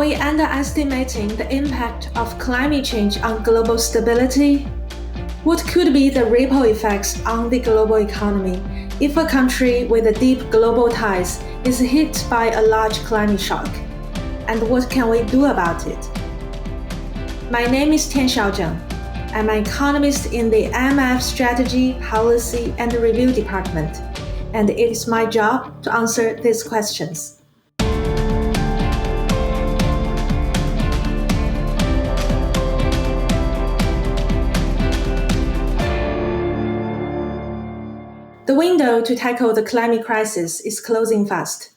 we underestimating the impact of climate change on global stability? What could be the ripple effects on the global economy if a country with deep global ties is hit by a large climate shock? And what can we do about it? My name is Tian Xiaozheng. I'm an economist in the IMF Strategy, Policy and Review Department, and it is my job to answer these questions. The window to tackle the climate crisis is closing fast.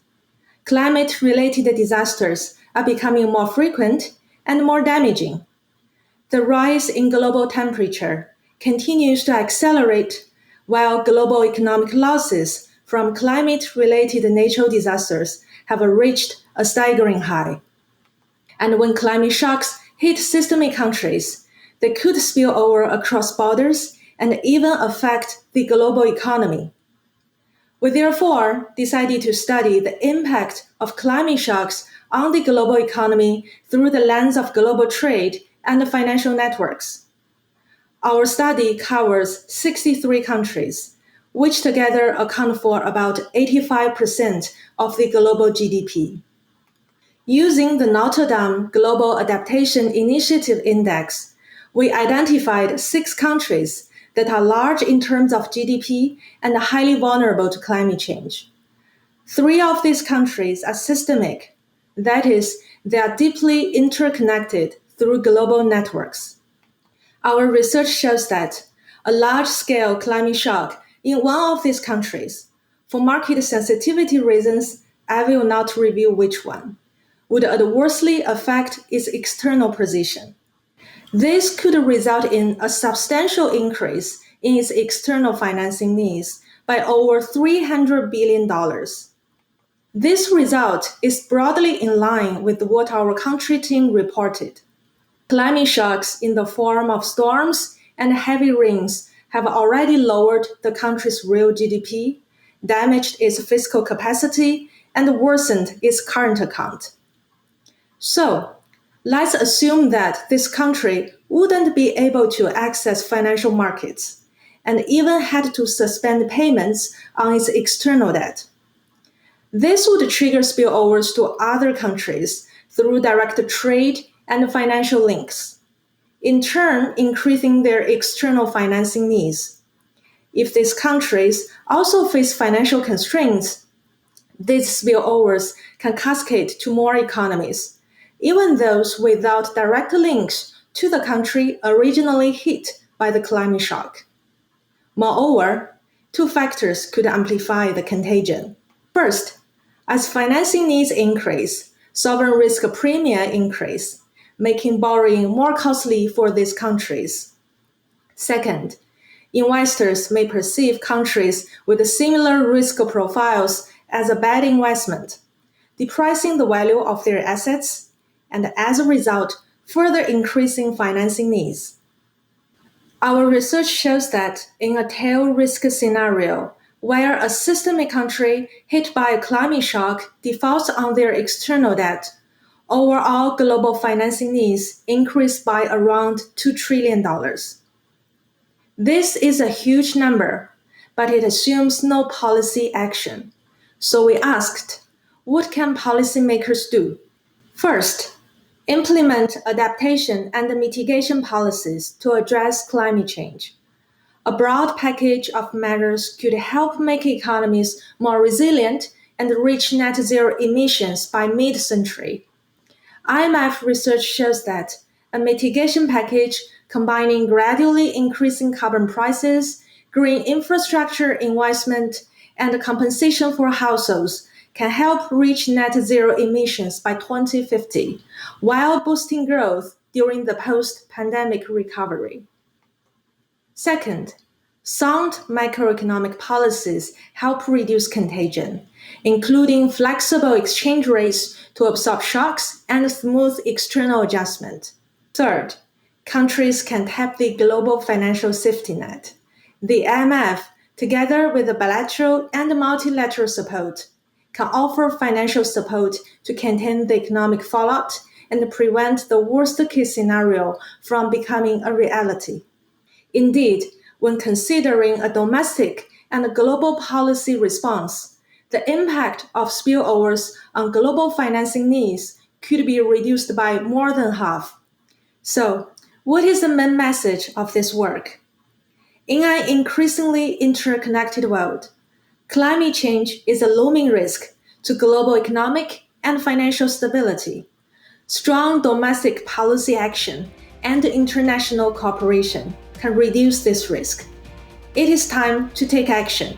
Climate-related disasters are becoming more frequent and more damaging. The rise in global temperature continues to accelerate, while global economic losses from climate-related natural disasters have reached a staggering high. And when climate shocks hit systemic countries, they could spill over across borders and even affect the global economy. We therefore decided to study the impact of climate shocks on the global economy through the lens of global trade and financial networks. Our study covers 63 countries, which together account for about 85% of the global GDP. Using the Notre Dame Global Adaptation Initiative Index, we identified 6 countries that are large in terms of GDP and highly vulnerable to climate change. 3 of these countries are systemic, that is, they are deeply interconnected through global networks. Our research shows that a large-scale climate shock in one of these countries, for market sensitivity reasons, I will not reveal which one, would adversely affect its external position. This could result in a substantial increase in its external financing needs by over $300 billion. This result is broadly in line with what our country team reported. Climate shocks in the form of storms and heavy rains have already lowered the country's real GDP, damaged its fiscal capacity, and worsened its current account. So, let's assume that this country wouldn't be able to access financial markets and even had to suspend payments on its external debt. This would trigger spillovers to other countries through direct trade and financial links, in turn increasing their external financing needs. If these countries also face financial constraints, these spillovers can cascade to more economies, even those without direct links to the country originally hit by the climate shock. Moreover, 2 factors could amplify the contagion. First, as financing needs increase, sovereign risk premia increase, making borrowing more costly for these countries. Second, investors may perceive countries with similar risk profiles as a bad investment, depressing the value of their assets and as a result, further increasing financing needs. Our research shows that in a tail risk scenario, where a systemic country hit by a climate shock defaults on their external debt, overall global financing needs increase by around $2 trillion. This is a huge number, but it assumes no policy action. So we asked, what can policymakers do? First, implement adaptation and mitigation policies to address climate change. A broad package of measures could help make economies more resilient and reach net zero emissions by mid-century. IMF research shows that a mitigation package combining gradually increasing carbon prices, green infrastructure investment, and compensation for households can help reach net zero emissions by 2050, while boosting growth during the post-pandemic recovery. Second, sound macroeconomic policies help reduce contagion, including flexible exchange rates to absorb shocks and smooth external adjustment. Third, countries can tap the global financial safety net. The IMF, together with the bilateral and multilateral support, can offer financial support to contain the economic fallout and prevent the worst-case scenario from becoming a reality. Indeed, when considering a domestic and a global policy response, the impact of spillovers on global financing needs could be reduced by more than half. So, what is the main message of this work? In an increasingly interconnected world, climate change is a looming risk to global economic and financial stability. Strong domestic policy action and international cooperation can reduce this risk. It is time to take action.